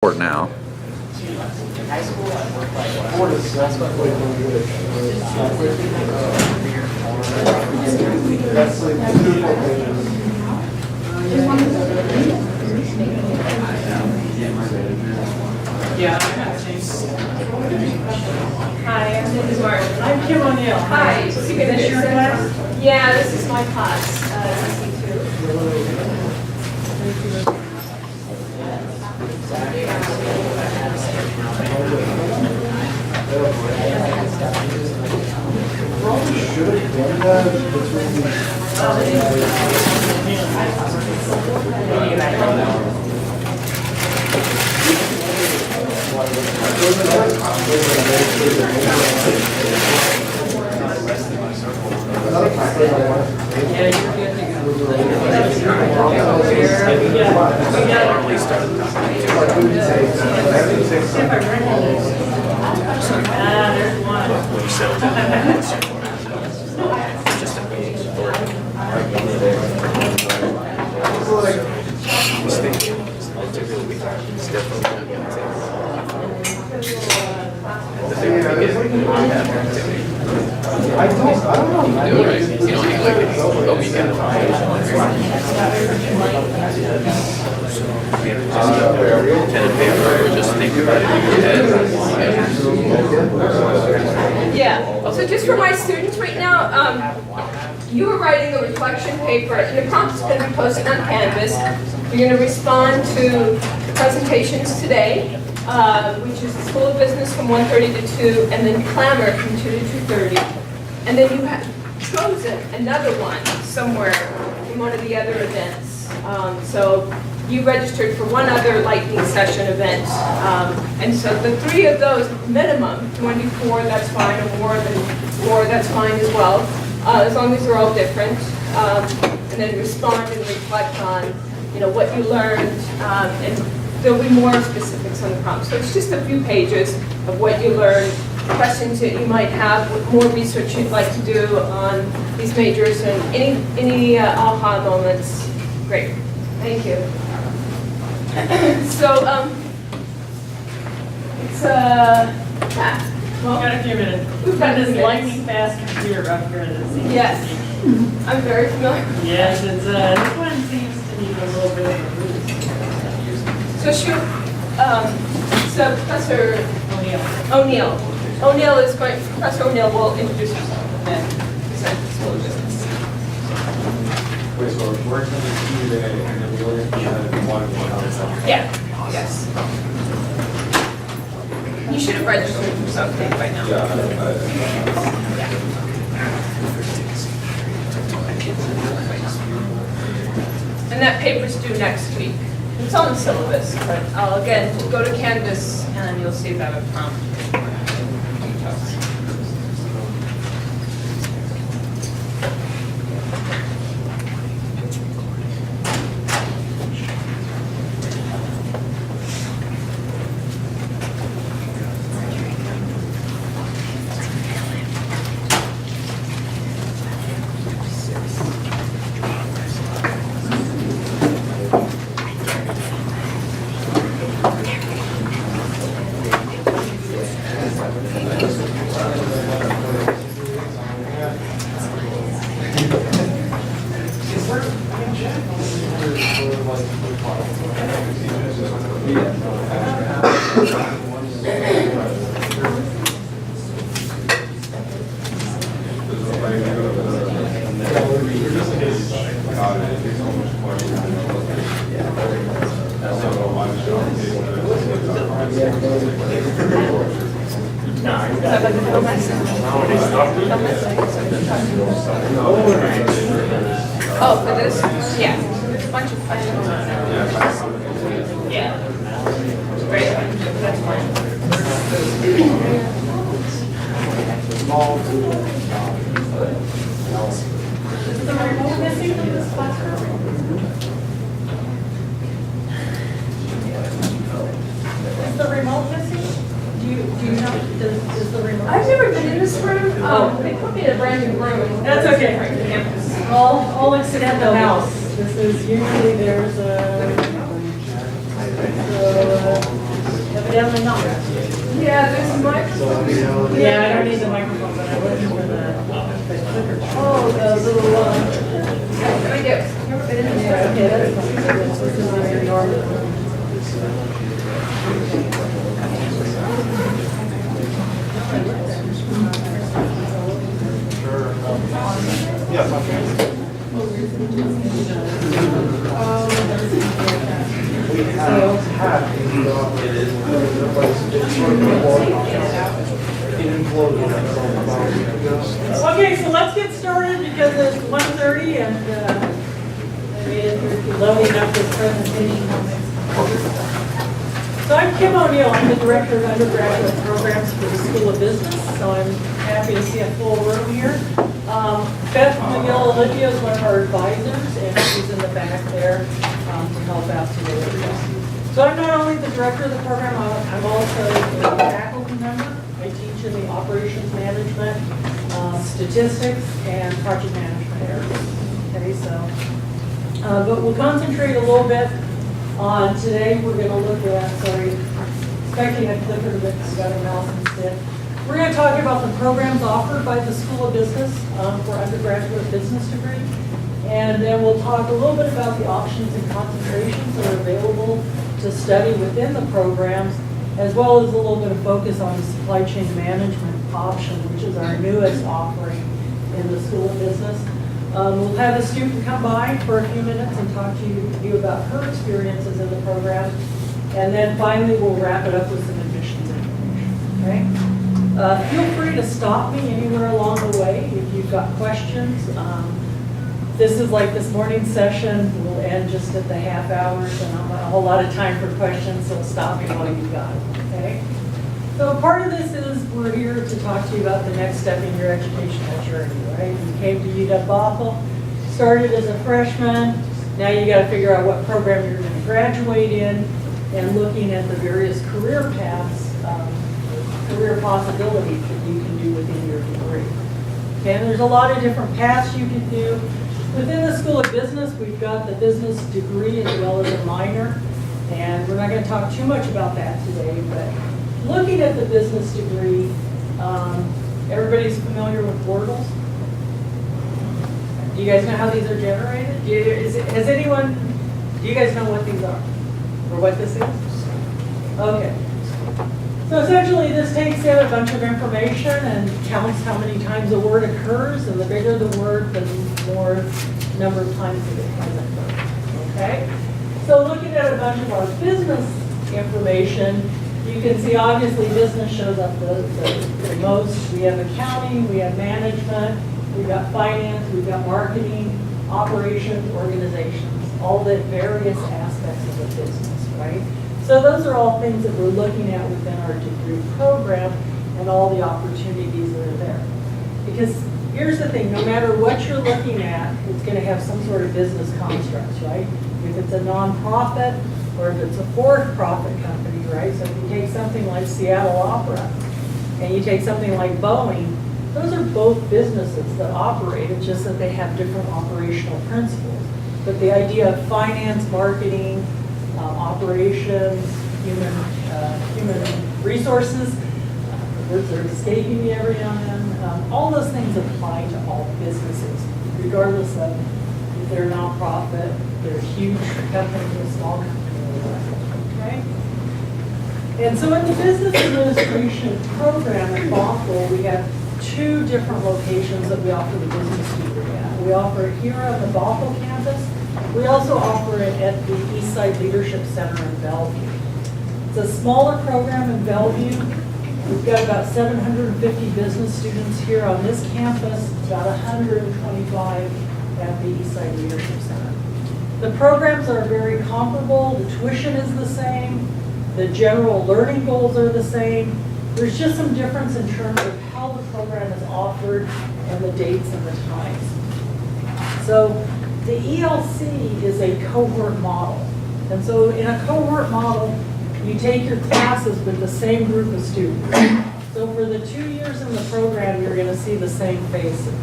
report now. Yeah, I got things. Hi, I'm Mrs. Martin. I'm Kim O'Neill. Hi. Is this your class? Yeah, this is my class, C2. There's one. Pen and paper, just think about it in your head. Yeah, so just for my students right now, you are writing a reflection paper, and the prompt is going to be posted on Canvas. You're going to respond to the presentations today, which is the School of Business from 1:30 to 2, and then Clamor from 2 to 2:30. And then you have chosen another one somewhere from one of the other events. So you registered for one other lightning session event. And so the three of those minimum, 24, that's fine, or more than 4, that's fine as well, as long as they're all different. And then respond and reflect on, what you learned, and there'll be more specifics on the prompt. So it's just a few pages of what you learned, questions that you might have, more research you'd like to do on these majors, and any aha moments. Great, thank you. So, it's, well, Got a few minutes. We've got this minutes. lightning fast computer up here that seems. Yes, I'm very familiar. Yes, it's, this one seems to need a little bit of a boost. So so Professor O'Neill. O'Neill is going, Professor O'Neill will introduce himself and present the School of Business. Wait, so we're working on the key today, and then we only have one outside. Yeah, yes. You should have registered for something by now. And that paper's due next week. It's on the syllabus, but I'll again go to Canvas and you'll see that prompt. Details. Oh, for this? Yeah. There's a bunch of questions. Yeah. Great. That's fine. Is the remote missing from this classroom? Is the remote missing? Do you know, is the remote? I've never been in this room. They put me in a brand new room. That's okay. Different campus. All except the mouse. This is usually there's a, so, evidently not. Yeah, there's a microphone. Yeah, I don't need the microphone, but I was for the clicker. Oh, the little, Right there. yeah, okay, that's fine. This is very normal. Okay, so let's get started because it's 1:30 and we're loading up this presentation. So I'm Kim O'Neill, I'm the Director of Undergraduate Programs for the School of Business, so I'm happy to see a full room here. Beth McGill Olivia is one of our advisors, and she's in the back there to help out today. So I'm not only the Director of the program, I'm also a faculty member. I teach in the Operations Management, Statistics, and Project Management areas. Okay, so, but we'll concentrate a little bit on today. We're going to look at, sorry, expecting a clicker that got a mouse instead. We're going to talk about the programs offered by the School of Business for undergraduate business degree. And then we'll talk a little bit about the options and concentrations that are available to study within the programs, as well as a little bit of focus on the supply chain management option, which is our newest offering in the School of Business. We'll have a student come by for a few minutes and talk to you about her experiences in the program. And then finally, we'll wrap it up with some admissions information, okay? Feel free to stop me anywhere along the way if you've got questions. This is like this morning's session, we'll end just at the half hour, so not a whole lot of time for questions, so stop me while you've got it, okay? So part of this is we're here to talk to you about the next step in your educational journey, right? You came to UW-Bothell, started as a freshman, now you got to figure out what program you're going to graduate in, and looking at the various career paths, career possibilities that you can do within your degree. Okay, and there's a lot of different paths you can do. Within the School of Business, we've got the business degree as well as a minor, and we're not going to talk too much about that today, but looking at the business degree, everybody's familiar with Wordles? Do you guys know how these are generated? Do you guys know what these are? Or what this is? Okay. So essentially, this takes in a bunch of information and counts how many times a word occurs, and the bigger the word, the more number of times that it has occurred, okay? So looking at a bunch of our business information, you can see obviously business shows up the most. We have accounting, we have management, we've got finance, we've got marketing, operations, organizations, all the various aspects of the business, right? So those are all things that we're looking at within our degree program and all the opportunities that are there. Because here's the thing, no matter what you're looking at, it's going to have some sort of business constructs, right? If it's a nonprofit or if it's a for-profit company, right? So if you take something like Seattle Opera and you take something like Boeing, those are both businesses that operate, it's just that they have different operational principles. But the idea of finance, marketing, operations, human resources, words are escaping me every now and then. All those things apply to all businesses, regardless of if they're nonprofit, they're huge company, or small company, okay? And so in the Business Administration program at Bothell, we have two different locations that we offer the business degree at. We offer it here on the Bothell campus. We also offer it at the Eastside Leadership Center in Bellevue. It's a smaller program in Bellevue. We've got about 750 business students here on this campus, about 125 at the Eastside Leadership Center. The programs are very comparable. The tuition is the same. The general learning goals are the same. There's just some difference in terms of how the program is offered and the dates and the times. So the ELC is a cohort model. And so in a cohort model, you take your classes with the same group of students. So for the 2 years in the program, you're going to see the same faces.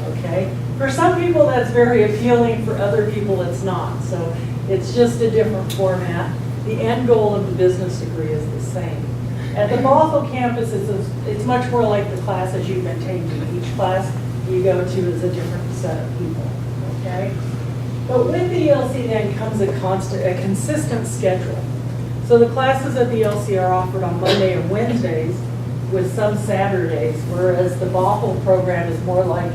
Okay? For some people, that's very appealing. For other people, it's not. So it's just a different format. the end goal of the business degree is the same. At the Bothell campus, it's much more like the classes you've been taking. Each class you go to is a different set of people, okay? But with the ELC then comes a consistent schedule. So the classes at the ELC are offered on Monday and Wednesdays with some Saturdays, whereas the Bothell program is more like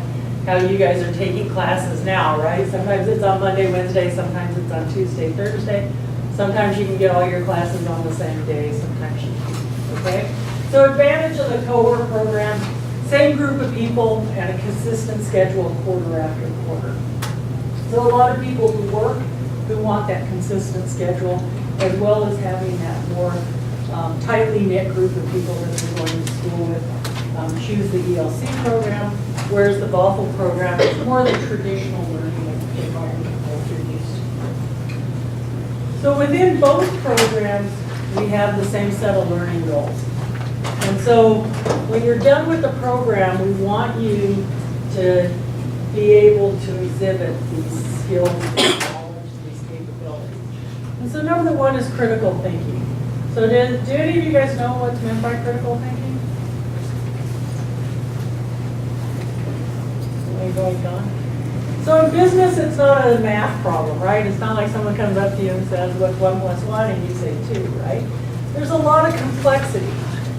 how you guys are taking classes now, right? Sometimes it's on Monday, Wednesday, sometimes it's on Tuesday, Thursday. Sometimes you can get all your classes on the same day, sometimes you can't, okay? So advantage of the cohort program, same group of people and a consistent schedule quarter after quarter. So a lot of people who work, who want that consistent schedule, as well as having that more tightly knit group of people that they're going to school with, choose the ELC program, whereas the Bothell program is more the traditional learning environment that you're used to. So within both programs, we have the same set of learning goals. And so when you're done with the program, we want you to be able to exhibit these skills, these knowledge, these capabilities. And so number one is critical thinking. So do any of you guys know what's meant by critical thinking? Anybody gone? So in business, it's not a math problem, right? It's not like someone comes up to you and says, what's 1 + 1, and you say 2, right? There's a lot of complexity,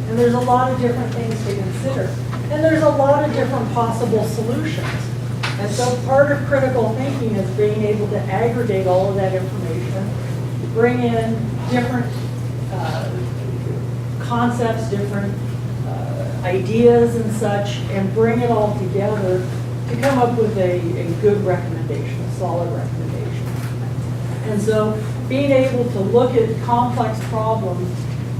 and there's a lot of different things to consider, and there's a lot of different possible solutions. And so part of critical thinking is being able to aggregate all of that information, bring in different concepts, different ideas and such, and bring it all together to come up with a good recommendation, a solid recommendation. And so being able to look at complex problems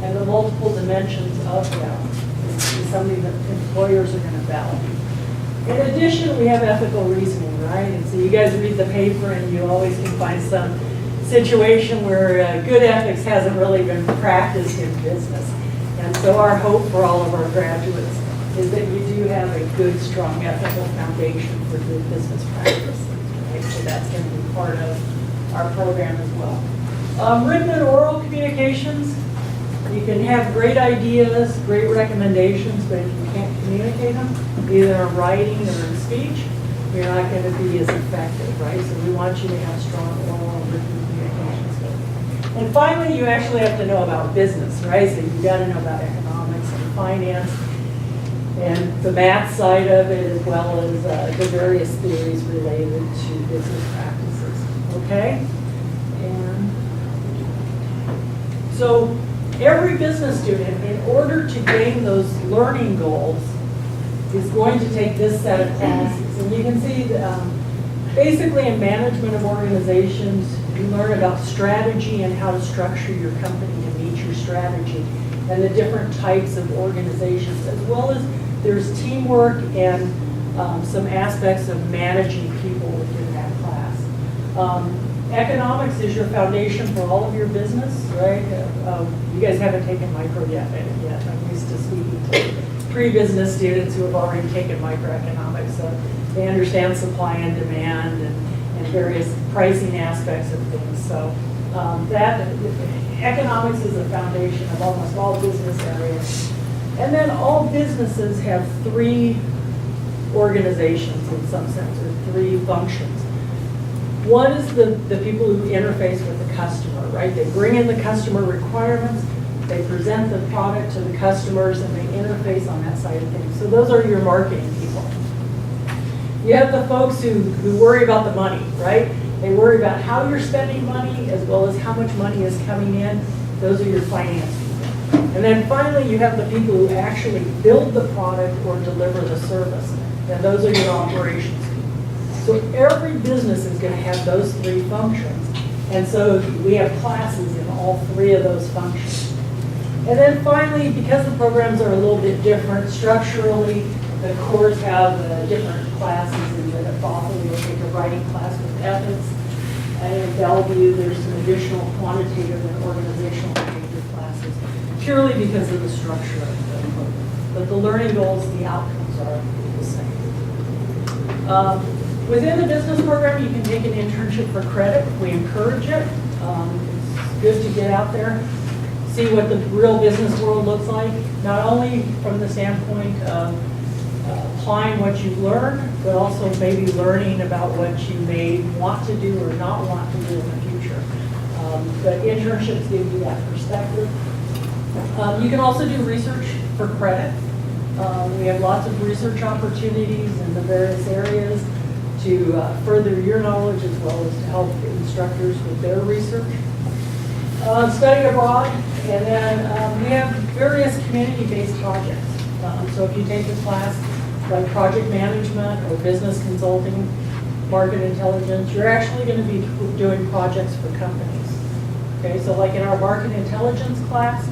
and the multiple dimensions of them is something that employers are going to value. In addition, we have ethical reasoning, right? And so you guys read the paper and you always can find some situation where good ethics hasn't really been practiced in business. And so our hope for all of our graduates is that you do have a good, strong ethical foundation for good business practice. Right? So that's going to be part of our program as well. Written and oral communications, you can have great ideas, great recommendations, but if you can't communicate them, either in writing or in speech, you're not going to be as effective, right? So we want you to have strong oral and written communication skills. And finally, you actually have to know about business, right? So you've got to know about economics and finance and the math side of it, as well as the various theories related to business practices, okay? And so every business student, in order to gain those learning goals, is going to take this set of classes. And you can see basically in management of organizations, you learn about strategy and how to structure your company to meet your strategy and the different types of organizations, as well as there's teamwork and some aspects of managing people within that class. Economics is your foundation for all of your business, right? You guys haven't taken micro yet. I'm used to speaking to pre-business students who have already taken microeconomics, so they understand supply and demand and various pricing aspects of things. So that economics is a foundation of almost all business areas. And then all businesses have 3 organizations in some sense, or 3 functions. One is the people who interface with the customer, right? They bring in the customer requirements, they present the product to the customers, and they interface on that side of things. So those are your marketing people. You have the folks who worry about the money, right? They worry about how you're spending money as well as how much money is coming in. Those are your finance people. And then finally, you have the people who actually build the product or deliver the service. And those are your operations people. So every business is going to have those 3 functions. And so we have classes in all 3 of those functions. And then finally, because the programs are a little bit different structurally, the cores have different classes in that at Bothell you'll take a writing class with ethics. And in Bellevue, there's some additional quantitative and organizational behavior classes, purely because of the structure of the program. But the learning goals and the outcomes are the same. Within the business program, you can take an internship for credit. We encourage it. good to get out there, see what the real business world looks like, not only from the standpoint of applying what you've learned, but also maybe learning about what you may want to do or not want to do in the future. But internships give you that perspective. You can also do research for credit. We have lots of research opportunities in the various areas to further your knowledge as well as to help instructors with their research. Study abroad, and then we have various community-based projects. So if you take a class like project management or business consulting, market intelligence, you're actually going to be doing projects for companies. Okay, so like in our market intelligence class,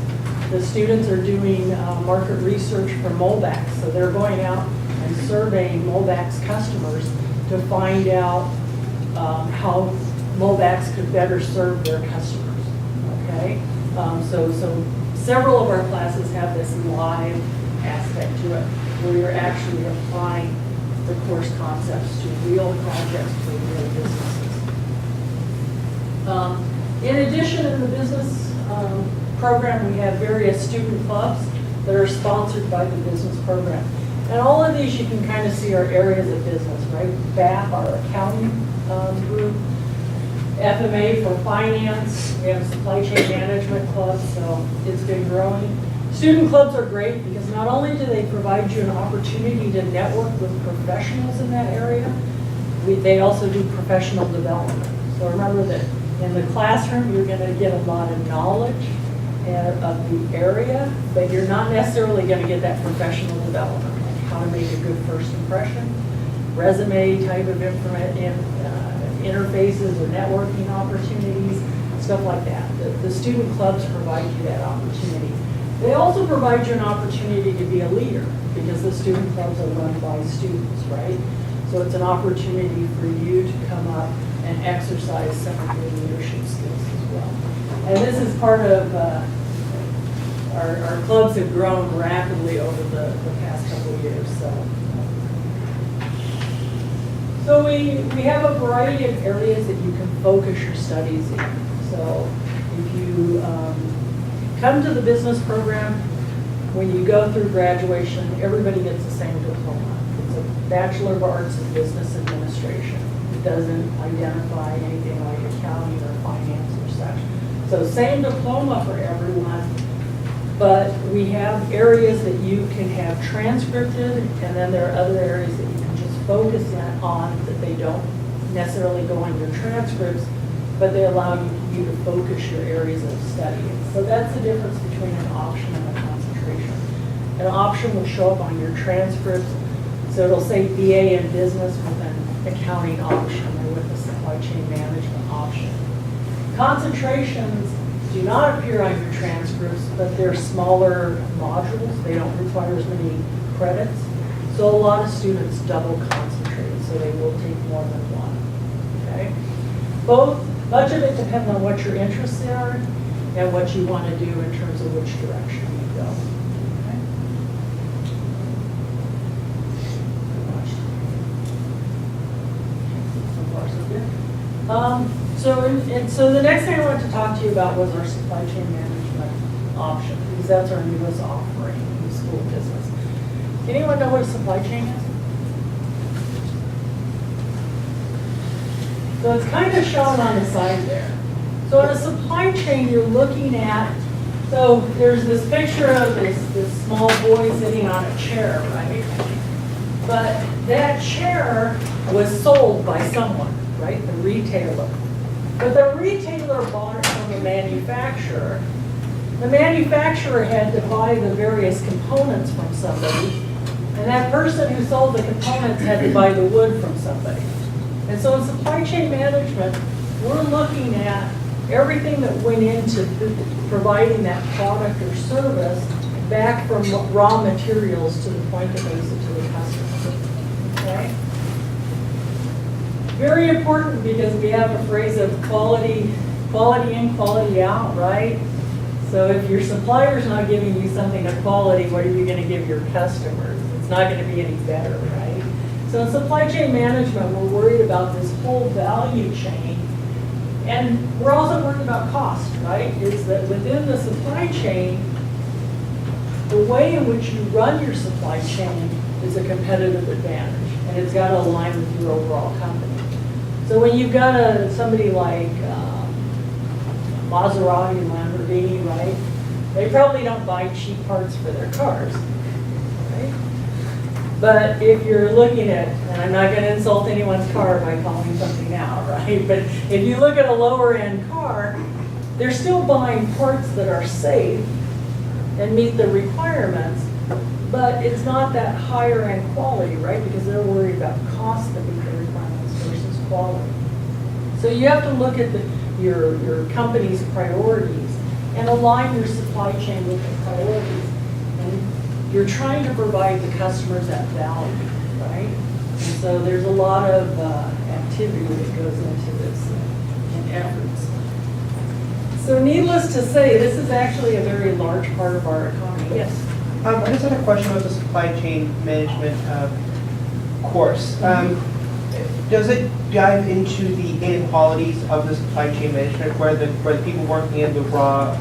the students are doing market research for Moldax. So they're going out and surveying Moldax customers to find out how Moldax could better serve their customers. Okay, so several of our classes have this live aspect to it, where you're actually applying the course concepts to real projects for real businesses. In addition, in the business program, we have various student clubs that are sponsored by the business program. And all of these you can kind of see are areas of business, right? BAP, our accounting group, FMA for finance, we have supply chain management clubs, so it's been growing. Student clubs are great because not only do they provide you an opportunity to network with professionals in that area, they also do professional development. So remember that in the classroom, you're going to get a lot of knowledge of the area, but you're not necessarily going to get that professional development, like how to make a good first impression, resume type of interfaces or networking opportunities, stuff like that. The student clubs provide you that opportunity. They also provide you an opportunity to be a leader because the student clubs are run by students, right? So it's an opportunity for you to come up and exercise some of your leadership skills as well. And this is part of, our clubs have grown rapidly over the past couple of years, So we have a variety of areas that you can focus your studies in. So if you come to the business program, when you go through graduation, everybody gets the same diploma. It's a Bachelor of Arts in Business Administration. It doesn't identify anything like accounting or finance or such. So same diploma for everyone, but we have areas that you can have transcripted, and then there are other areas that you can just focus on that they don't necessarily go on your transcripts, but they allow you to focus your areas of study. So that's the difference between an option and a concentration. An option will show up on your transcripts, so it'll say BA in business with an accounting option or with a supply chain management option. Concentrations do not appear on your transcripts, but they're smaller modules. They don't require as many credits. So a lot of students double concentrate, so they will take more than one. Okay? Much of it depends on what your interests are and what you want to do in terms of which direction you go. Okay? So far, so good. So the next thing I wanted to talk to you about was our supply chain management option, because that's our newest offering in the school business. Anyone know what a supply chain is? So it's kind of shown on the side there. So in a supply chain, you're looking at, so there's this picture of this small boy sitting on a chair, right? But that chair was sold by someone, right? The retailer. But the retailer bought it from the manufacturer. The manufacturer had to buy the various components from somebody, and that person who sold the components had to buy the wood from somebody. And so in supply chain management, we're looking at everything that went into providing that product or service back from raw materials to the point that makes it to the customer. Okay? Very important because we have a phrase of quality in, quality out, right? So if your supplier's not giving you something of quality, what are you going to give your customers? It's not going to be any better, right? So in supply chain management, we're worried about this whole value chain And we're also worried about cost, right? Is that within the supply chain, the way in which you run your supply chain is a competitive advantage, and it's got to align with your overall company. So when you've got somebody like Maserati, Lamborghini, right? They probably don't buy cheap parts for their cars, right? But if you're looking at, and I'm not going to insult anyone's car by calling something out, right? But if you look at a lower end car, they're still buying parts that are safe and meet the requirements, but it's not that higher end quality, right? Because they're worried about cost that meet the requirements versus quality. So you have to look at your company's priorities and align your supply chain with the priorities. And you're trying to provide the customers that value, right? And so there's a lot of activity that goes into this and efforts. So needless to say, this is actually a very large part of our economy. Yes? I just had a question about the supply chain management course. Does it dive into the inequalities of the supply chain management where the people working in the raw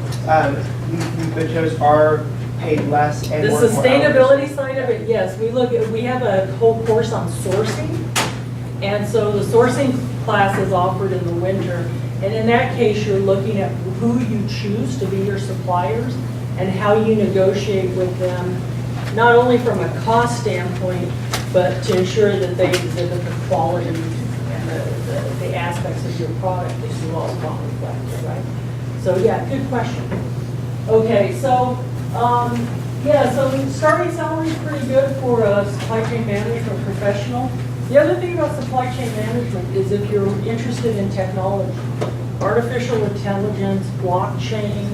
materials are paid less and The more and more hours? sustainability side of it, yes. We have a whole course on sourcing. And so the sourcing class is offered in the winter. And in that case, you're looking at who you choose to be your suppliers and how you negotiate with them, not only from a cost standpoint, but to ensure that they exhibit the quality and the aspects of your product that you all want reflected, right? So yeah, good question. Okay, so so starting salary is pretty good for a supply chain management professional. The other thing about supply chain management is if you're interested in technology, artificial intelligence, blockchain,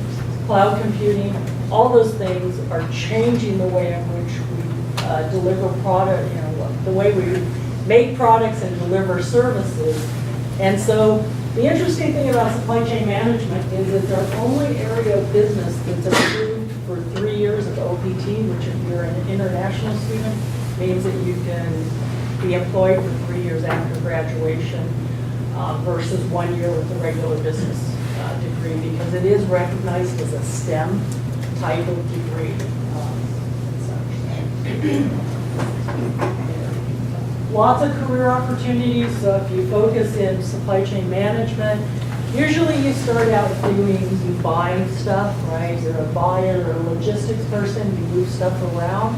cloud computing, all those things are changing the way in which we deliver product, the way we make products and deliver services. And so the interesting thing about supply chain management is it's our only area of business that's approved for 3 years of OPT, which if you're an international student, means that you can be employed for 3 years after graduation versus 1 year with a regular business degree, because it is recognized as a STEM type of degree. Lots of career opportunities. So if you focus in supply chain management, usually you start out you buy stuff, right? You're a buyer or a logistics person, you move stuff around.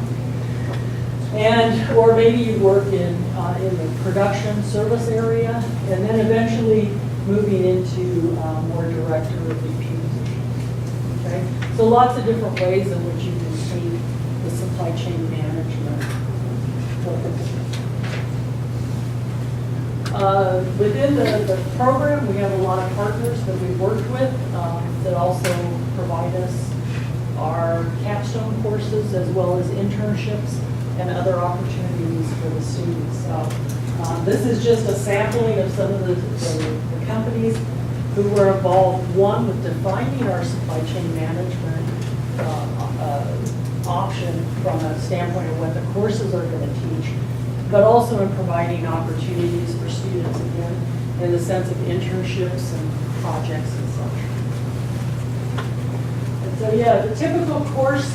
Or maybe you work in the production service area, and then eventually moving into more director or VP positions. Okay? So lots of different ways in which you can see the supply chain management focus. Within the program, we have a lot of partners that we've worked with that also provide us our capstone courses as well as internships and other opportunities for the students. So this is just a sampling of some of the companies who were involved, one, with defining our supply chain management option from a standpoint of what the courses are going to teach, but also in providing opportunities for students, again, in the sense of internships and projects and such. And so, yeah, the typical course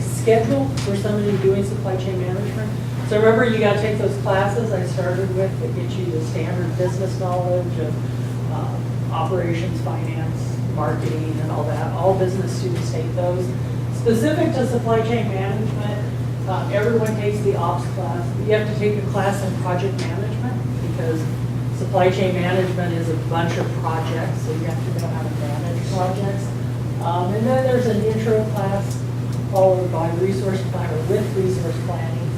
schedule for somebody doing supply chain management. So remember, you got to take those classes I started with that get you the standard business knowledge of operations, finance, marketing, and all that. All business students take those. Specific to supply chain management, everyone takes the ops class. You have to take a class in project management because supply chain management is a bunch of projects, so you have to know how to manage projects. And then there's an intro class followed by resource plan or with resource planning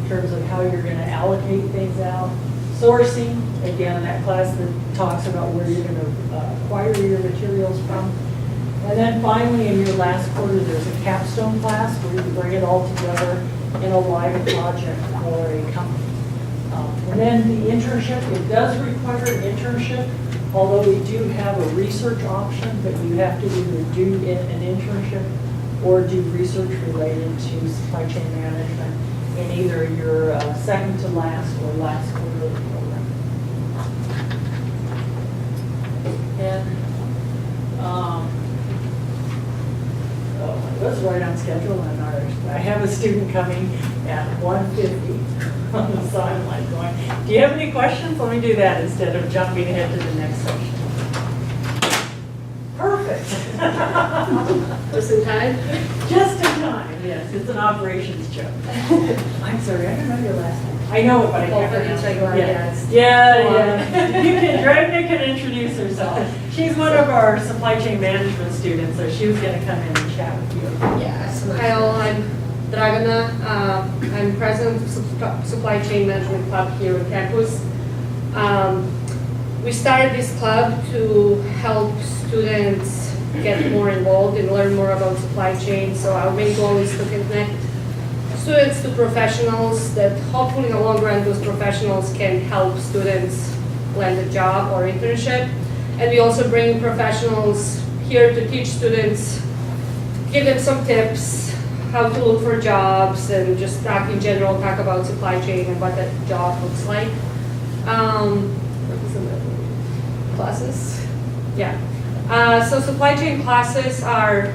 in terms of how you're going to allocate things out. Sourcing, again, that class that talks about where you're going to acquire your materials from. And then finally, in your last quarter, there's a capstone class where you bring it all together in a live project for a company. And then the internship, it does require an internship, although we do have a research option, but you have to either do an internship or do research related to supply chain management in either your second to last or last quarter of the program. And, it was right on schedule and I have a student coming at 1:50. So I'm like going, do you have any questions? Let me do that instead of jumping ahead to the next section. Perfect. Just in time? Just in time, yes, it's an operations joke. I'm sorry, I don't know your last name. I know it, but I can't Well, but pronounce it's it. like, Yeah. yes. Yeah. You can, Dragna can introduce herself. She's one of our supply chain management students, so she was gonna come in and chat with you. Yes, hi all, I'm Dragana. I'm president of Supply Chain Management Club here on campus. We started this club to help students get more involved and learn more about supply chain. So our main goal is to connect students to professionals that hopefully in the long run those professionals can help students land a job or internship. And we also bring professionals here to teach students, give them some tips, how to look for jobs, and just talk in general, talk about supply chain and what that job looks like. What was the classes? Yeah. So supply chain classes are,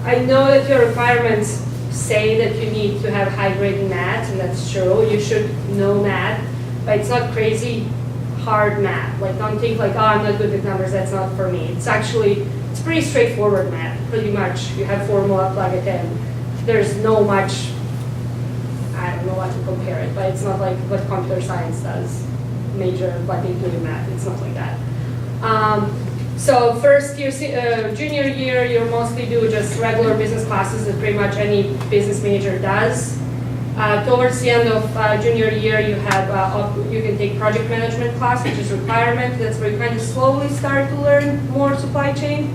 I know that your requirements say that you need to have high grade in math, and that's true. You should know math, but it's not crazy hard math. Like, don't think like, oh, I'm not good with numbers, that's not for me. It's actually, it's pretty straightforward math, pretty much. You have formula, plug it in. There's no much, I don't know what to compare it, but it's not like what computer science does, major, what they do in math, it's not like that. So first year, junior year, you mostly do just regular business classes that pretty much any business major does. Towards the end of junior year, you have you can take project management class, which is a requirement. That's where you kind of slowly start to learn more supply chain.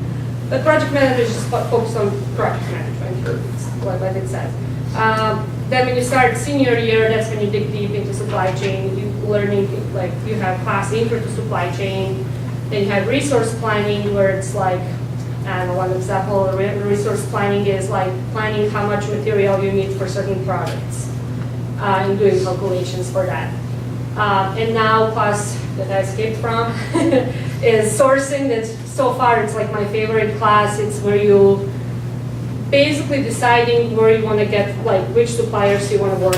But project management is just focused on project management, it's what it says. Then when you start senior year, that's when you dig deep into supply chain. You learning, like you have class intro to supply chain. Then you have resource planning, where it's like, I don't know, one example, resource planning is like planning how much material you need for certain products and doing calculations for that. And now class that I skipped from is sourcing. That's so far it's like my favorite class. It's where you basically deciding where you want to get, like which suppliers you want to work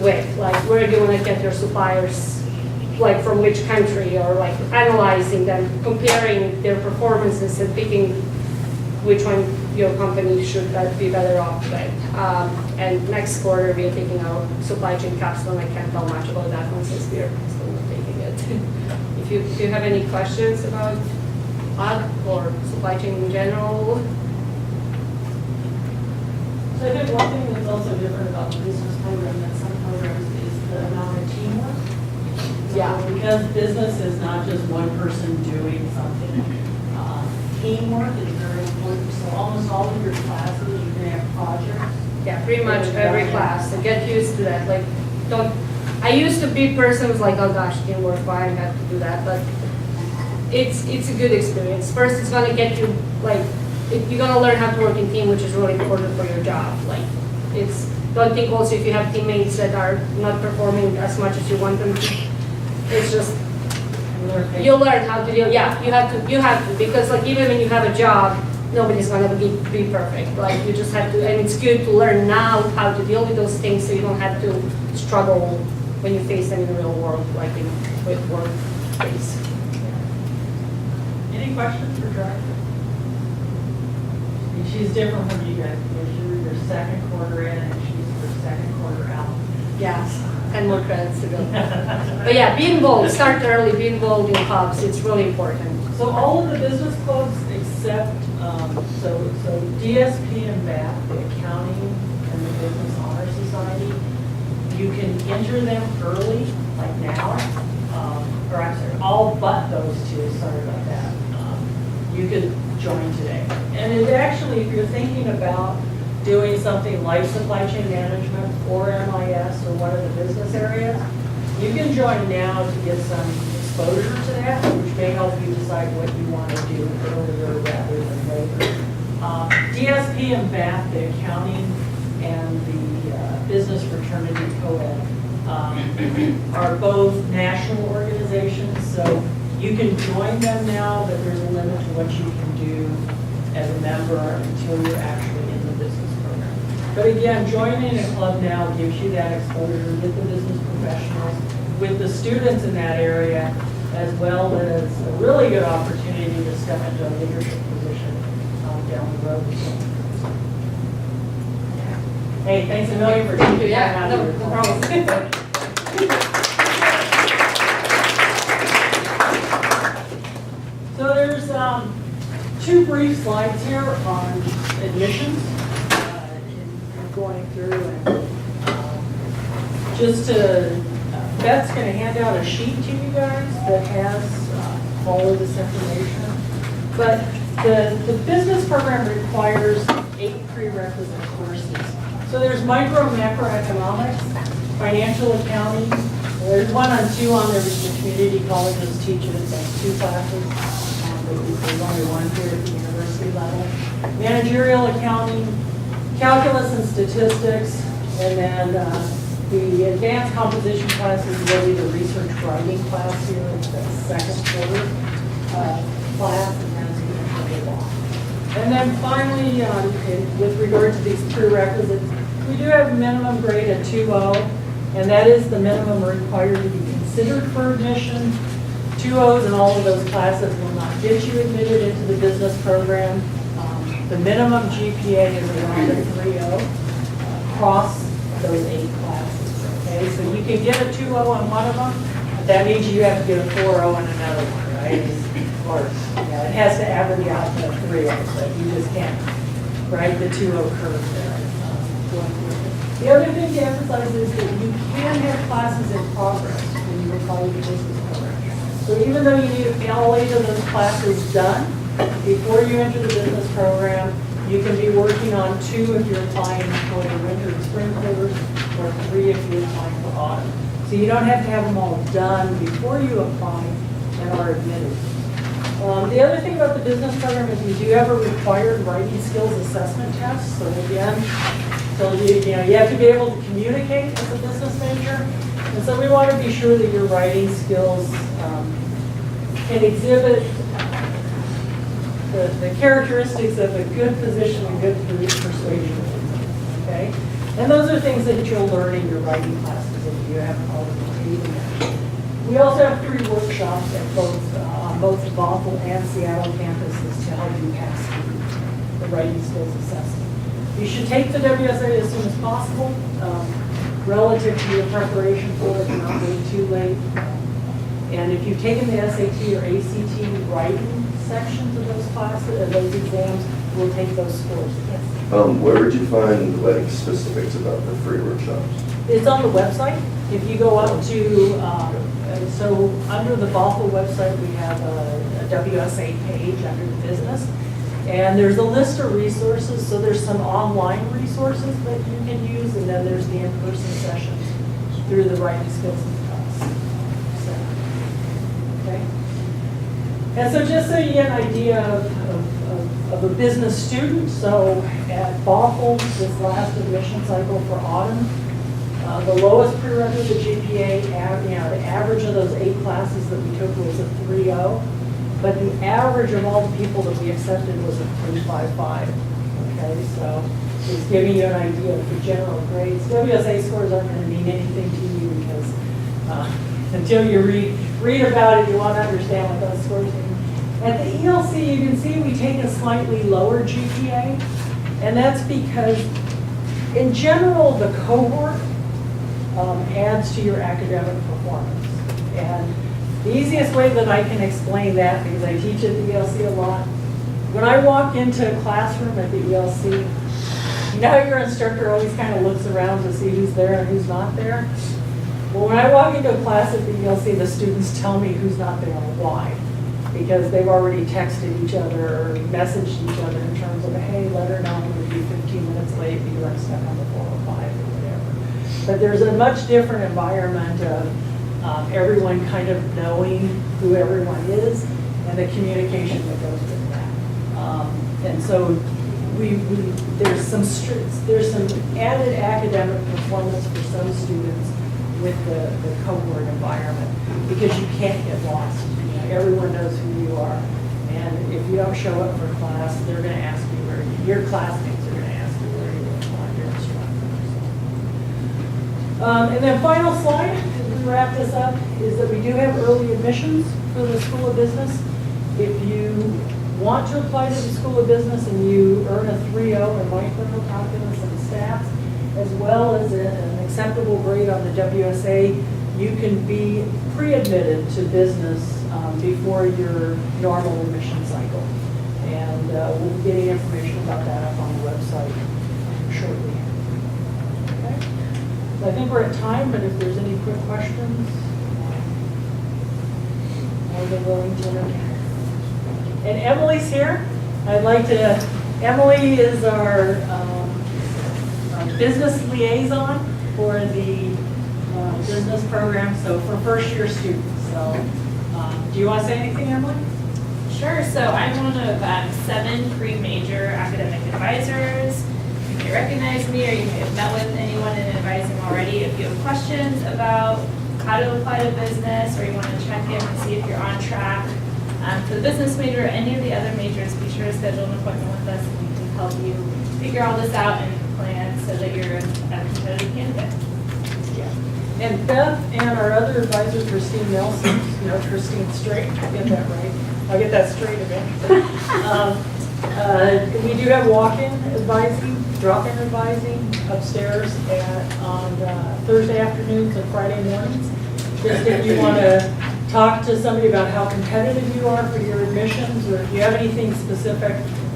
with, like where do you want to get your suppliers, like from which country, or like analyzing them, comparing their performances and picking which one your company should be better off with. And next quarter we are taking our supply chain capstone. I can't tell much about that one since we are still not taking it. If you have any questions about that or supply chain in general. So I think one thing that's also different about the business program than some programs is the amount of teamwork. Yeah. Because business is not just one person doing something. Teamwork is very important, so almost all of your classes, you're gonna have projects. Yeah, pretty much every class. So get used to that. Like, don't. I used to be a person who's like, oh gosh, teamwork, why I have to do that? But it's a good experience. First, it's gonna get you like, you're gonna learn how to work in team, which is really important for your job. Like, don't think also if you have teammates that are not performing as much as you want them to. It's just, you'll learn how to deal, yeah, you have to, because like even when you have a job, nobody's gonna be perfect. Like you just have to, and it's good to learn now how to deal with those things so you don't have to struggle when you face them in the real world, like with work face. Any questions for Director? She's different from you guys, because you're your second quarter in and she's your second quarter out. Yes, 10 more credits to go. But yeah, be involved, start early, be involved in clubs, it's really important. So all of the business clubs except, so DSP and BAP, the accounting and the Business Honor Society, you can enter them early, like now, or I'm sorry, all but those two, sorry about that. You could join today. And it actually, if you're thinking about doing something like supply chain management or MIS or one of the business areas, you can join now to get some exposure to that, which may help you decide what you want to do earlier rather than later. DSP and BAP, the accounting and the business fraternity co-ed, are both national organizations, so You can join them now, but there's a limit to what you can do as a member until you're actually in the business program. But again, joining a club now gives you that exposure with the business professionals, with the students in that area, as well as a really good opportunity to step into a leadership position down the road. Hey, thanks a million for taking that out of your problem. So there's two brief slides here on admissions, in going through, and just to, Beth's going to hand out a sheet to you guys that has all of this information. But the business program requires 8 prerequisite courses. So there's micro and macroeconomics, financial accounting. There's 1 on 2 on there because the community colleges teach it. It's like 2 classes. There's only 1 here at the university level. Managerial accounting, calculus and statistics, and then the advanced composition class is really the research writing class here. It's the second quarter class, and that's the law. And then finally, with regard to these prerequisites, we do have a minimum grade at 2.0, and that is the minimum required to be considered for admission. 2.0s in all of those classes will not get you admitted into the business program. The minimum GPA is around a 3.0 across those 8 classes. Okay, so you can get a 2.0 on one of them, but that means you have to get a 4.0 on another one, right? Or it has to average out to a 3.0, so you just can't write the 2.0 curve there. The other thing to emphasize is that you can have classes in progress when you apply to the business program. So even though you need all 8 of those classes done before you enter the business program, you can be working on 2 if you're applying for the winter and spring quarters, or 3 if you're applying for autumn. So you don't have to have them all done before you apply and are admitted. The other thing about the business program is we do have a required writing skills assessment test. So again, you have to be able to communicate as a business major. And so we want to be sure that your writing skills can exhibit the characteristics of a good position and good persuasion. Okay? And those are things that you'll learn in your writing classes if you haven't already taken them. We also have 3 workshops at both the Bothell and Seattle campuses to help you pass the writing skills assessment. You should take the WSA as soon as possible, relative to your preparation for it, not wait too late. And if you've taken the SAT or ACT writing sections of those classes, those exams, we'll take those scores. Yes. Where would you find like specifics about the free workshops? It's on the website. If you go up to, so under the Bothell website, we have a WSA page under the business. And there's a list of resources. So there's some online resources that you can use, and then there's the in-person sessions through the writing skills class. So, okay. And so just so you get an idea of a business student, so at Bothell, this last admission cycle for autumn, the lowest prerequisite GPA, the average of those 8 classes that we took was a 3.0, but the average of all the people that we accepted was a 3.55. Okay, so it's giving you an idea of the general grades. WSA scores aren't going to mean anything to you because until you read about it, you won't understand what those scores mean. At the ELC, you can see we take a slightly lower GPA, and that's because in general, the cohort adds to your academic performance. And the easiest way that I can explain that, because I teach at the ELC a lot, when I walk into a classroom at the ELC, you know how your instructor always kind of looks around to see who's there and who's not there? Well, when I walk into a class at the ELC, the students tell me who's not there and why. Because they've already texted each other or messaged each other in terms of, hey, let her know I'm going to be 15 minutes late because I'm stuck on the 405 or whatever. But there's a much different environment of everyone kind of knowing who everyone is and the communication that goes with that. And so there's some added academic performance for some students with the cohort environment because you can't get lost. everyone knows who you are. And if you don't show up for class, they're gonna ask you where, your classmates are gonna ask you where you are, your instructor. And then final slide, as we wrap this up, is that we do have early admissions for the School of Business. If you want to apply to the School of Business and you earn a 3.0 in micro calculus and stats, as well as an acceptable grade on the WSA, you can be pre-admitted to business before your normal admission cycle. And we'll be getting information about that up on the website shortly. Okay? So I think we're at time, but if there's any quick questions, more than willing to entertain. And Emily's here. I'd like to, Emily is our business liaison for the business program, so for first year students. So do you want to say anything, Emily? Sure, so I'm one of 7 pre-major academic advisors. You may recognize me or you may have met with anyone in advising already. If you have questions about how to apply to business or you want to check in and see if you're on track for the business major or any of the other majors, be sure to schedule an appointment with us and we can help you figure all this out and plan so that you're a competitive candidate. And Beth and our other advisor, Christine Nelson, Christine Straight, I'll get that right. I'll get that straight eventually. We do have walk-in advising, drop-in advising upstairs on Thursday afternoons and Friday mornings. Just if you want to talk to somebody about how competitive you are for your admissions, or if you have anything specific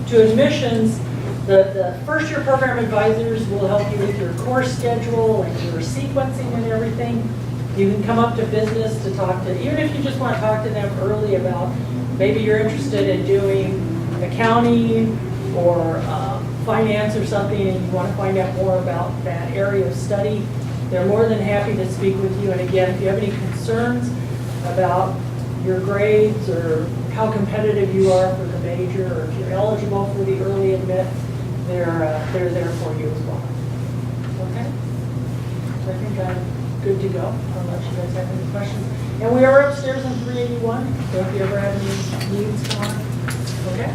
to admissions, the first year program advisors will help you with your course schedule and your sequencing and everything. You can come up to business to talk to, even if you just want to talk to them early about, maybe you're interested in doing accounting or finance or something and you want to find out more about that area of study, they're more than happy to speak with you. And again, if you have any concerns about your grades or how competitive you are for the major, or if you're eligible for the early admit, they're there for you as well. Okay? So I think I'm good to go, unless you guys have any questions. And we are upstairs on 381, so if you ever have any needs, come on. Okay?